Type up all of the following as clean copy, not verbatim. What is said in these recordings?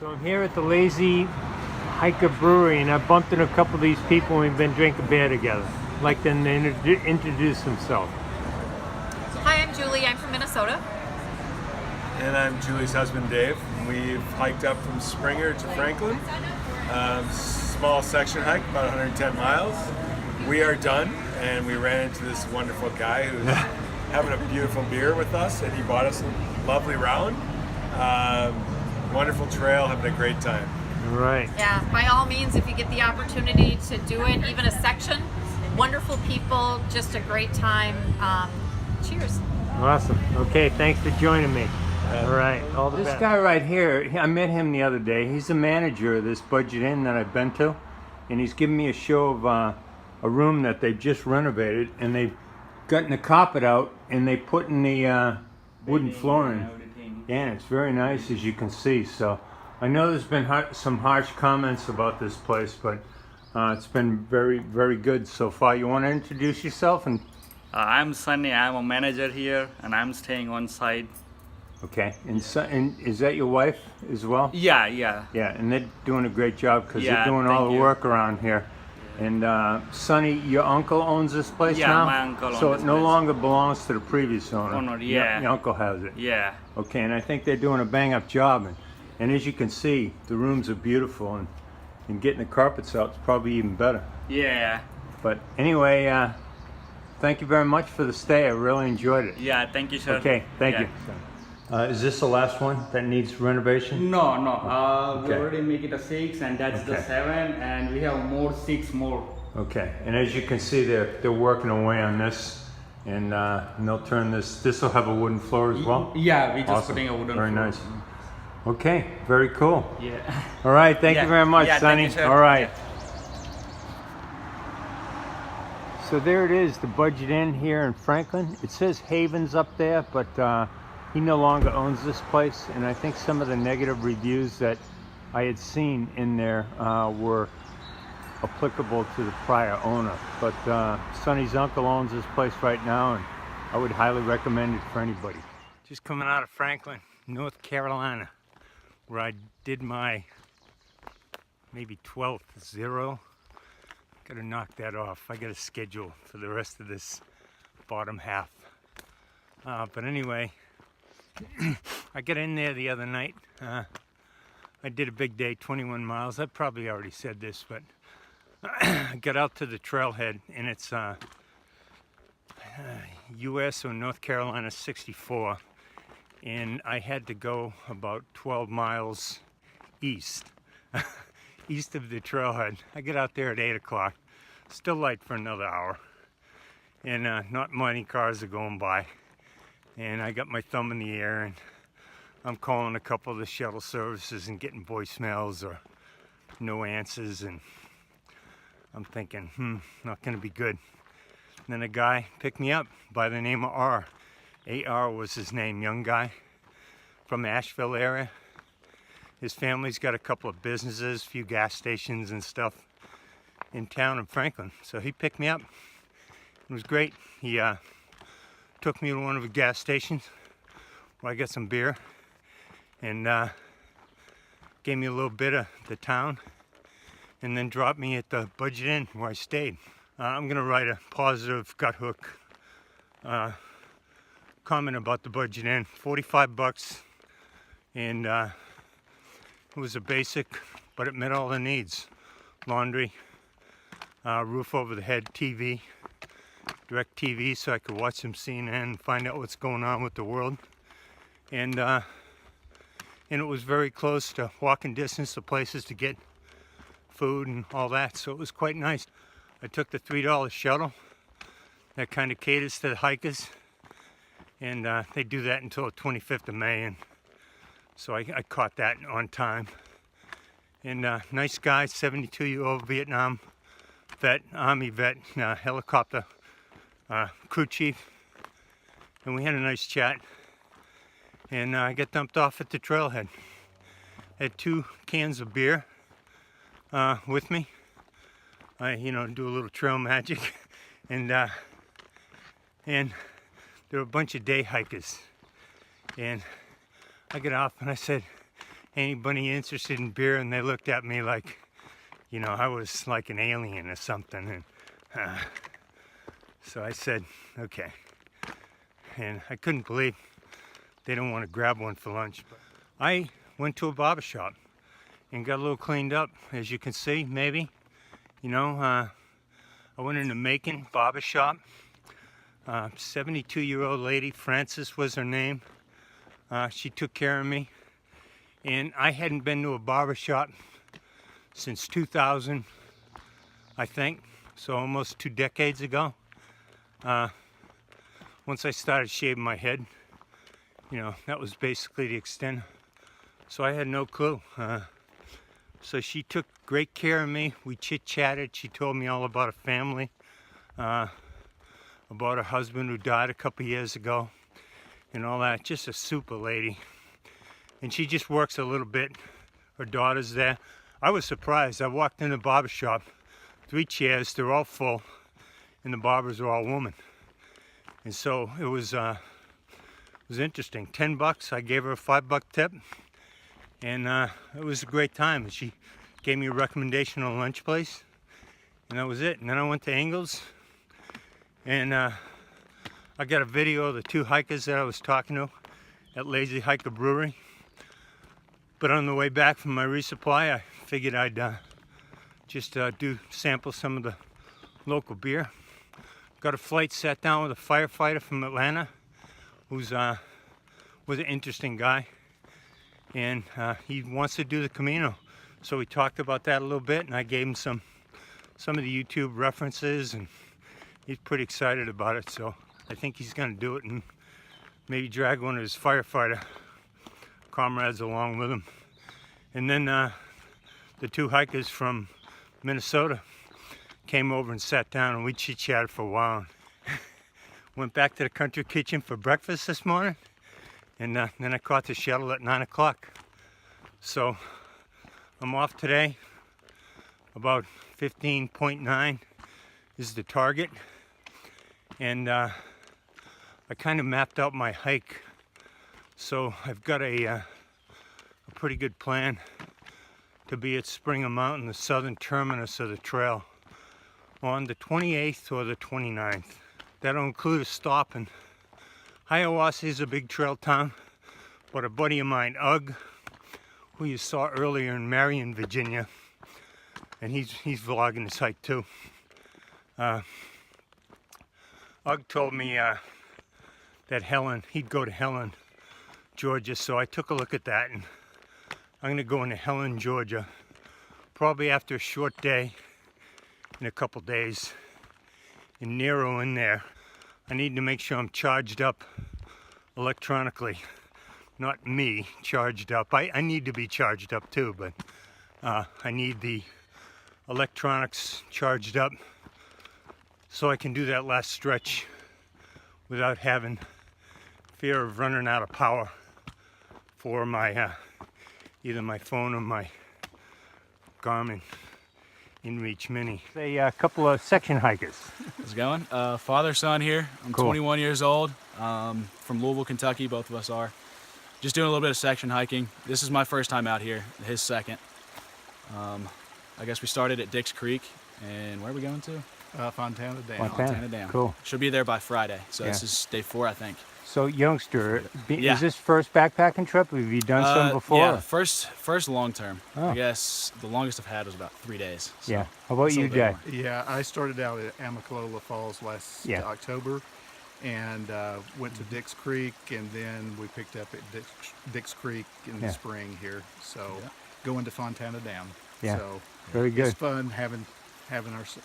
So I'm here at the Lazy Hiker Brewery, and I bumped into a couple of these people and we've been drinking beer together. I'd like them to introduce themselves. Hi, I'm Julie. I'm from Minnesota. And I'm Julie's husband, Dave. We've hiked up from Springer to Franklin. Small section hike, about 110 miles. We are done, and we ran into this wonderful guy who's having a beautiful beer with us, and he bought us a lovely round. Wonderful trail, having a great time. Right. Yeah, by all means, if you get the opportunity to do it, even a section, wonderful people, just a great time. Cheers. Awesome. Okay, thanks for joining me. All right. All the best. This guy right here, I met him the other day. He's the manager of this Budget Inn that I've been to, and he's giving me a show of a room that they've just renovated, and they've gotten the carpet out, and they put in the wooden flooring. Yeah, and it's very nice, as you can see. So I know there's been some harsh comments about this place, but it's been very, very good so far. You want to introduce yourself? And I'm Sunny. I'm a manager here, and I'm staying on site. Okay, and is that your wife as well? Yeah. Yeah, and they're doing a great job because Yeah, they're doing all the thank you. work around here. And Sonny, your uncle owns this place Yeah, now? my uncle So owns it this no place. longer belongs to the previous owner? Owner, yeah. Your uncle has it? Yeah. Okay, and I think they're doing a bang-up job. And as you can see, the rooms are beautiful, and getting the carpets out is probably even better. Yeah. But anyway, thank you very much for the stay. I really enjoyed it. Yeah, thank you, sir. Okay, thank Yeah. you. Is this the last one that needs renovation? No. Okay. We already make it a 6, and that's the Okay. 7, and we have 6 more. Okay, and as you can see, they're working away on this, and they'll turn this. This will have a wooden floor as well. Yeah, we just Awesome. putting a wooden Very floor. nice. Okay, very cool. Yeah. All right, thank Yeah. you very much, Yeah, thank Sonny. you, sir. All right. Yeah. So there it is, the Budget Inn here in Franklin. It says Havens up there, but he no longer owns this place, and I think some of the negative reviews that I had seen in there were applicable to the prior owner. But Sonny's uncle owns this place right now, and I would highly recommend it for anybody. Just coming out of Franklin, North Carolina, where I did my maybe 12th zero. Gotta knock that off. I got a schedule for the rest of this bottom half. But anyway, I got in there the other night. I did a big day, 21 miles. I probably already said this, but I got out to the trailhead, and it's US or North Carolina 64, and I had to go about 12 miles east. East of the trailhead. I get out there at 8 o'clock, still light for another hour, and not many cars are going by, and I got my thumb in the air, and I'm calling a couple of the shuttle services and getting voicemails or no answers, and I'm thinking, not gonna be good. And then a guy picked me up by the name of R. AR was his name, young guy from the Asheville area. His family's got a couple of businesses, a few gas stations and stuff in town in Franklin. So he picked me up. It was great. He took me to one of the gas stations where I got some beer, and gave me a little bit of the town, and then dropped me at the Budget Inn where I stayed. I'm gonna write a positive gut hook comment about the Budget Inn. 45 bucks, and it was a basic, but it met all the needs. Laundry, roof over the head, TV, direct TV, so I could watch some CNN and find out what's going on with the world. And it was very close to walking distance to places to get food and all that, so it was quite nice. I took the $3 shuttle that kind of caters to the hikers, and they do that until the 25th of May, and so I caught that on time. And nice guy, 72-year-old Vietnam vet, Army vet, helicopter crew chief, and we had a nice chat. And I got dumped off at the trailhead. Had 2 cans of beer with me. I, do a little trail magic, and there were a bunch of day hikers, and I got off and I said, anybody interested in beer, and they looked at me like, you know, I was like an alien or something. And so I said, okay. And I couldn't believe they don't want to grab one for lunch. But I went to a barber shop and got a little cleaned up, as you can see, maybe. You know, I went into Macon barber shop. 72-year-old lady, Frances was her name. She took care of me. And I hadn't been to a barber shop since 2000, I think. So almost 2 decades ago. Once I started shaving my head, you know, that was basically the extent. So I had no clue. So she took great care of me. We chit-chatted. She told me all about her family, about her husband who died a couple years ago, and all that. Just a super lady. And she just works a little bit. Her daughter's there. I was surprised. I walked in the barber shop, 3 chairs, they're all full, and the barbers are all women. And so it was interesting. $10. I gave her a $5 tip, and it was a great time. And she gave me a recommendation on a lunch place, and that was it. And then I went to Ingles, and I got a video of the 2 hikers that I was talking to at Lazy Hiker Brewery. But on the way back from my resupply, I figured I'd just sample some of the local beer. Got a flight, sat down with a firefighter from Atlanta, who's was an interesting guy, and he wants to do the Camino. So we talked about that a little bit, and I gave him some of the YouTube references, and he's pretty excited about it. So I think he's going to do it, and maybe drag one of his firefighter comrades along with him. And then the 2 hikers from Minnesota came over and sat down, and we chit-chatted for a while. Went back to the country kitchen for breakfast this morning, and then I caught the shuttle at 9 o'clock. So I'm off today. About 15.9 is the target, and I kind of mapped out my hike. So I've got a pretty good plan to be at Springer Mountain, the southern terminus of the trail, on the 28th or the 29th. That'll include a stop in Hiawassee, is a big trail town, but a buddy of mine, Ugg, who you saw earlier in Marion, Virginia, and he's vlogging this hike too. Ugg told me that he'd go to Helen, Georgia, so I took a look at that, and I'm going to go into Helen, Georgia, probably after a short day, in a couple days, and narrow in there. I need to make sure I'm charged up electronically, not me charged up. I need to be charged up too, but I need the electronics charged up so I can do that last stretch without having fear of running out of power for my either my phone or my Garmin InReach Mini. A couple of section hikers. How's it going? Father, son here. I'm Cool. 21 years old, from Louisville, Kentucky. Both of us are. Just doing a little bit of section hiking. This is my first time out here, his second. I guess we started at Dix Creek, and where are we going to? Fontana Dam. Fontana Dam. Cool. Should be there by Friday, so Yeah. This is day 4, I think. So, youngster, Yeah. is this first backpacking trip? Have you done some before? Yeah, first long term. Oh. I guess the longest I've had was about 3 days. So Yeah. How about it's a you, little Jay? bit more. Yeah, I started out at Amicalola Falls last Yeah. October, and went to Dix Creek, and then we picked up at Dix Creek in Yeah. the spring here. So going to Fontana Dam. Yeah. So Very good. it's fun having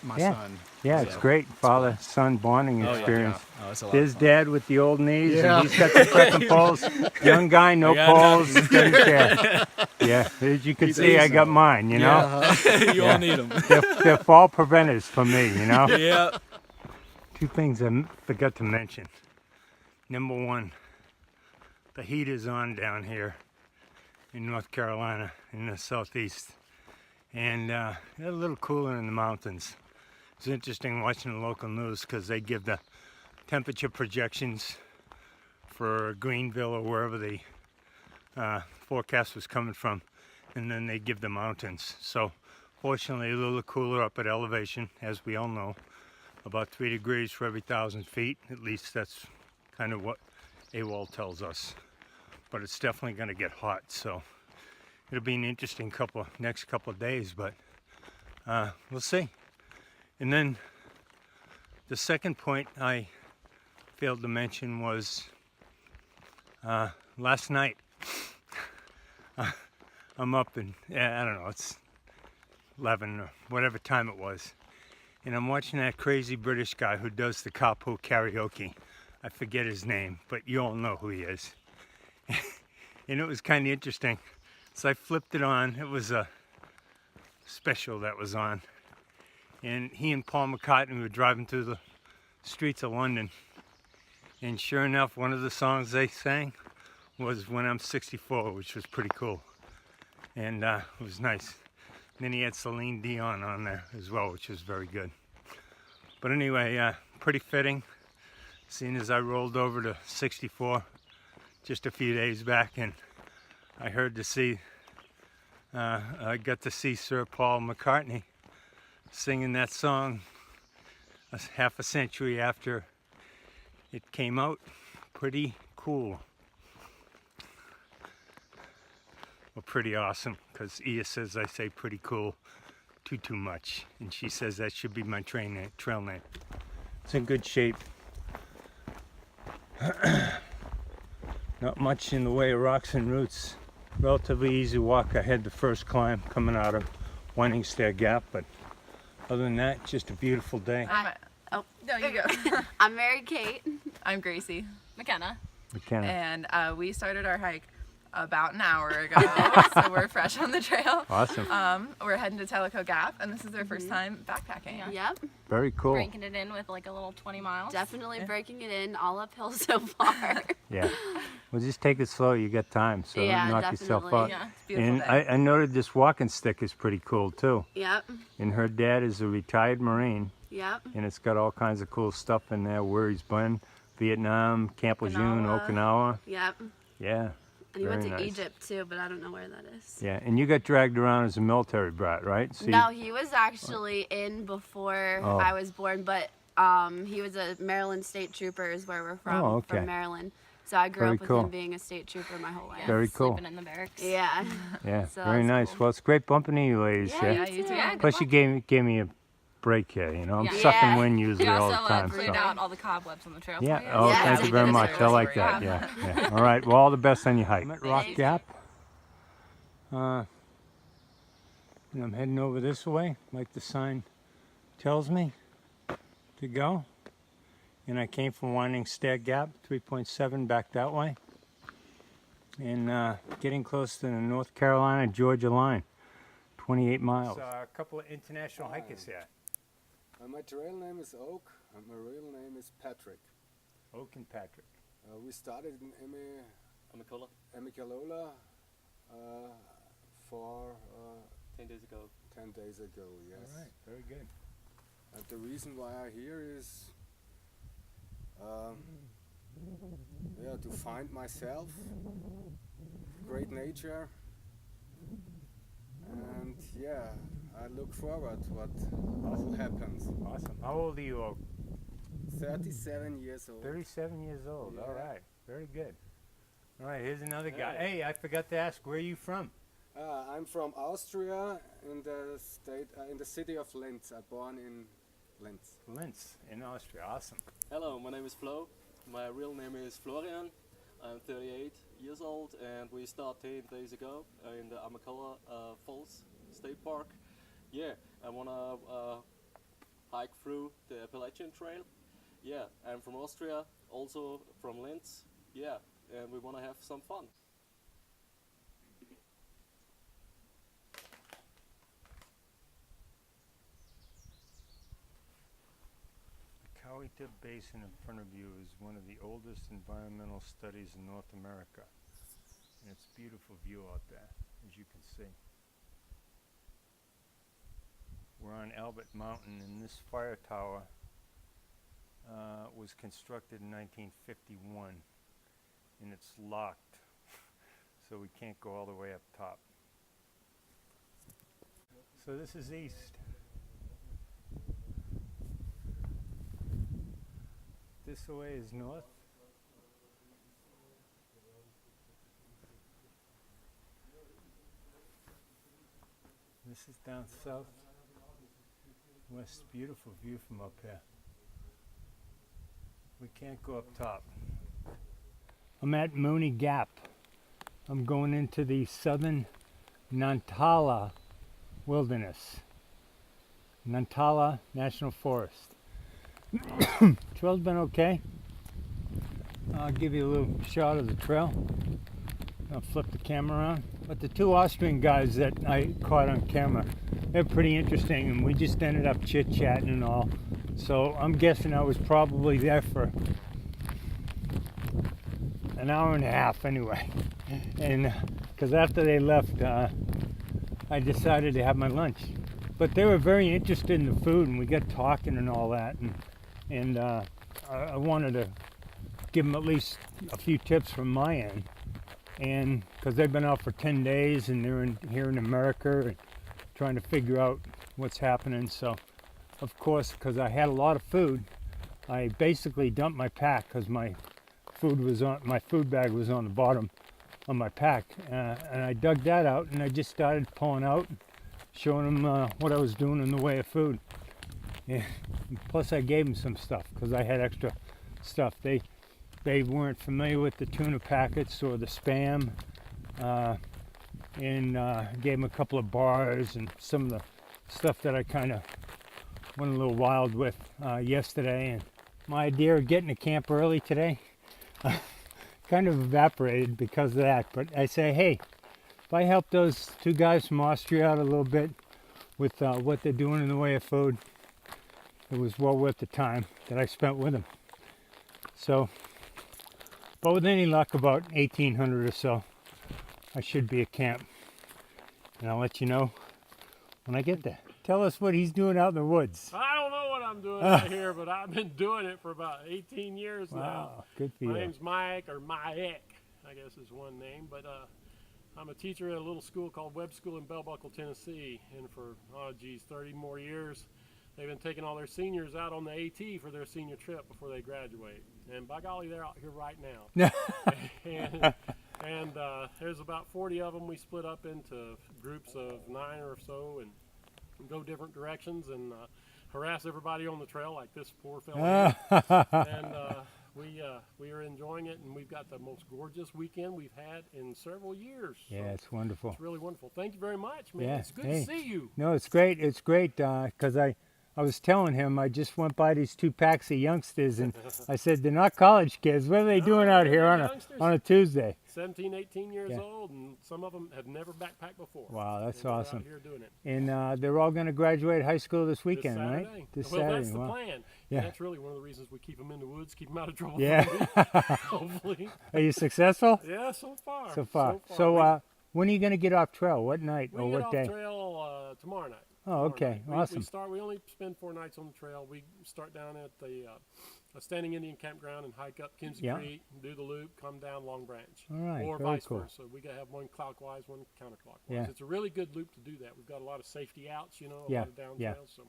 my Yeah. son. Yeah, it's So, great. Father-son bonding Oh, yeah. experience. Oh, it's a lot His of fun. dad with the old knees, Yeah. and he's got the trekking poles. Young guy, no I got poles, doesn't care. Yeah, as you can see, I got mine, you know? you all need them. They're fall preventers for me, you know? Yeah. 2 things I forgot to mention. Number 1, the heat is on down here in North Carolina, in the southeast. And it's a little cooler in the mountains. It's interesting watching the local news because they give the temperature projections for Greenville or wherever the forecast was coming from, and then they give the mountains. So fortunately a little cooler up at elevation, as we all know, about 3 degrees for every 1,000 feet. At least that's kind of what AWOL tells us. But it's definitely going to get hot, so it'll be an interesting next couple of days, but we'll see. And then the second point I failed to mention was last night. I'm up and I don't know, it's 11 or whatever time it was, and I'm watching that crazy British guy who does the carpool karaoke. I forget his name, but you all know who he is. And it was kind of interesting. So I flipped it on. It was a special that was on. And he and Paul McCartney were driving through the streets of London. And sure enough, one of the songs they sang was When I'm 64, which was pretty cool. And it was nice. And then he had Celine Dion on there as well, which was very good. But anyway, pretty fitting, seeing as I rolled over to 64 just a few days back, and I got to see Sir Paul McCartney singing that song half a century after it came out. Pretty cool. Well, pretty awesome, because Ia says I say pretty cool too much, and she says that should be my trail name. It's in good shape. Not much in the way of rocks and roots. Relatively easy walk. I had the first climb coming out of Winding Stair Gap, but other than that, just a beautiful day. No, you go. I'm Mary Kate. I'm Gracie. McKenna. McKenna. And we started our hike about an hour ago, so we're fresh on the trail. Awesome. We're heading to Tellico Gap, and this is our first time backpacking. Yep. Very cool. Breaking it in with like a little 20 miles. Definitely breaking it in all uphill so far. Yeah. Well, just take it slow. You got time, so Yeah, don't knock yourself definitely. out. Yeah, it's a beautiful And day. I noted this walking stick is pretty cool too. Yep. And her dad is a retired Marine, Yep. and it's got all kinds of cool stuff in there. Where he's been, Vietnam, Camp Lejeune, Okinawa. Yep. Yeah. And he went to Very nice. Egypt too, but I don't know where that is. Yeah, and you got dragged around as a military brat, right? So No, he was actually in before Oh. I was born, but he was a Maryland State Trooper is where we're from, Oh, okay. from Maryland. So I grew Very up with cool. him being a state trooper my whole life. Very cool. Sleeping in the barracks. Yeah. Yeah, So very that's nice. cool. Well, it's great bumping into you ladies. Yeah, Yeah, you you too. too. Yeah, Plus, you gave me a break here. You know, I'm Yeah. sucking Yeah. wind usually all the time. cleaned So. out all the cobwebs on the trail. Yeah. for you. Oh, Yeah. thank you very much. I like that. Yeah. Yeah. All right. Well, all the best on your hike. I'm at Rock Thanks. Gap. And I'm heading over this way, like the sign tells me to go. And I came from Winding Stair Gap, 3.7 back that way. And getting close to the North Carolina-Georgia line, 28 miles. A couple of international hikers here. My trail name is Oak, and my real name is Patrick. Oak and Patrick. We started in Emicalola for 10 days ago. 10 days ago, yes. All right, very good. And the reason why I'm here is to find myself, great nature, and I look forward what happens. Awesome. How old are you, Oak? 37 years old. 37 years old. Yeah. All right. Very good. All right, here's another guy. Hey, I forgot to ask, where are you from? I'm from Austria, in the state, in the city of Linz. I'm born in Linz. Linz, in Austria. Awesome. Hello, my name is Flo. My real name is Florian. I'm 38 years old, and we started 10 days ago in the Amacala Falls State Park. Yeah, I wanna hike through the Appalachian Trail. Yeah, I'm from Austria, also from Linz. Yeah, and we wanna have some fun. The Coweta Basin in front of you is one of the oldest environmental studies in North America. And it's a beautiful view out there, as you can see. We're on Albert Mountain, and this fire tower was constructed in 1951, and it's locked. so we can't go all the way up top. So this is east. This way is north. This is down south. West, beautiful view from up here. We can't go up top. I'm at Mooney Gap. I'm going into the southern Nantala Wilderness. Nantala National Forest. Trail's been okay. I'll give you a little shot of the trail. I'll flip the camera around. But the two Austrian guys that I caught on camera, they're pretty interesting, and we just ended up chit-chatting and all. So I'm guessing I was probably there for an hour and a half anyway. And because after they left, I decided to have my lunch. But they were very interested in the food, and we got talking and all that. And I wanted to give them at least a few tips from my end. And because they've been out for 10 days and they're here in America and trying to figure out what's happening. So, of course, because I had a lot of food, I basically dumped my pack because my food bag was on the bottom of my pack. And I dug that out and I just started pulling out, showing them what I was doing in the way of food. Yeah. Plus I gave them some stuff because I had extra stuff. They weren't familiar with the tuna packets or the Spam, and gave them a couple of bars and some of the stuff that I kind of went a little wild with yesterday. And my idea of getting to camp early today kind of evaporated because of that. But I say, hey, if I help those two guys from Austria out a little bit with what they're doing in the way of food, it was well worth the time that I spent with them. So, but with any luck, about 1,800 or so, I should be at camp. And I'll let you know when I get there. Tell us what he's doing out in the woods. I don't know what I'm doing out here, but I've been doing it for about 18 years now. Wow, good for you. My name's Mike, or Mike, I guess is one name. But I'm a teacher at a little school called Webb School in Bell Buckle, Tennessee. And for, 30 more years, they've been taking all their seniors out on the AT for their senior trip before they graduate. And by golly, they're out here right now. and there's about 40 of them. We split up into groups of 9 or so and go different directions and harass everybody on the trail like this poor fella. And we are enjoying it, and we've got the most gorgeous weekend we've had in several years. Yeah, so it's wonderful. It's really wonderful. Thank you very much, man. Yeah. It's good to see you. No, it's great. It's great because I was telling him I just went by these two packs of youngsters, and I said, they're not college kids. What are they doing out here on a Tuesday? 17, 18 years old, and some of them have never backpacked before. Wow, that's awesome. Out here doing it. And they're all going to graduate high school this weekend, right? This Well, Saturday. that's the Wow. plan. Yeah. That's really one of the reasons we keep them in the woods, keep them out of trouble. Yeah. Hopefully. Are you successful? Yeah, so far. So far. So when are you going to get off trail? What night or what day? We get off trail tomorrow night. Oh, okay. Awesome. We only spend 4 nights on the trail. We start down at the Standing Indian Campground and hike up Kinsey Creek, do the loop, come down Long Branch. All right, or very vice cool. versa. We got to have one clockwise, one counterclockwise. Yeah. It's a really good loop to do that. We've got a lot of safety outs, a lot of down trails. So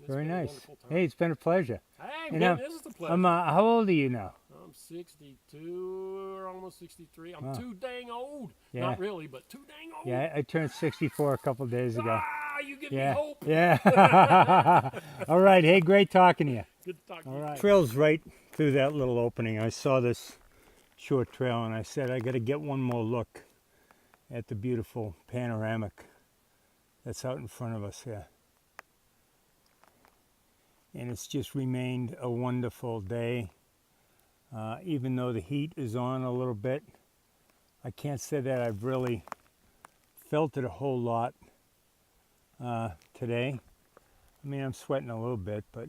it's very been a nice. wonderful time. Hey, it's been a pleasure. Hey, man, this is the pleasure. How old are you now? I'm 62 or almost 63. I'm too dang old. Yeah. Not really, but too dang old. Yeah, I turned 64 a couple days ago. You give me hope. Yeah. All right. Hey, great talking to you. Good to talk to you. All right. Trail's right through that little opening. I saw this short trail and I said, I got to get one more look at the beautiful panoramic that's out in front of us here. And it's just remained a wonderful day. Even though the heat is on a little bit, I can't say that I've really felt it a whole lot today. I mean, I'm sweating a little bit, but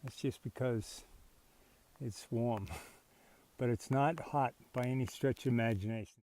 it's just because it's warm. But it's not hot by any stretch of imagination.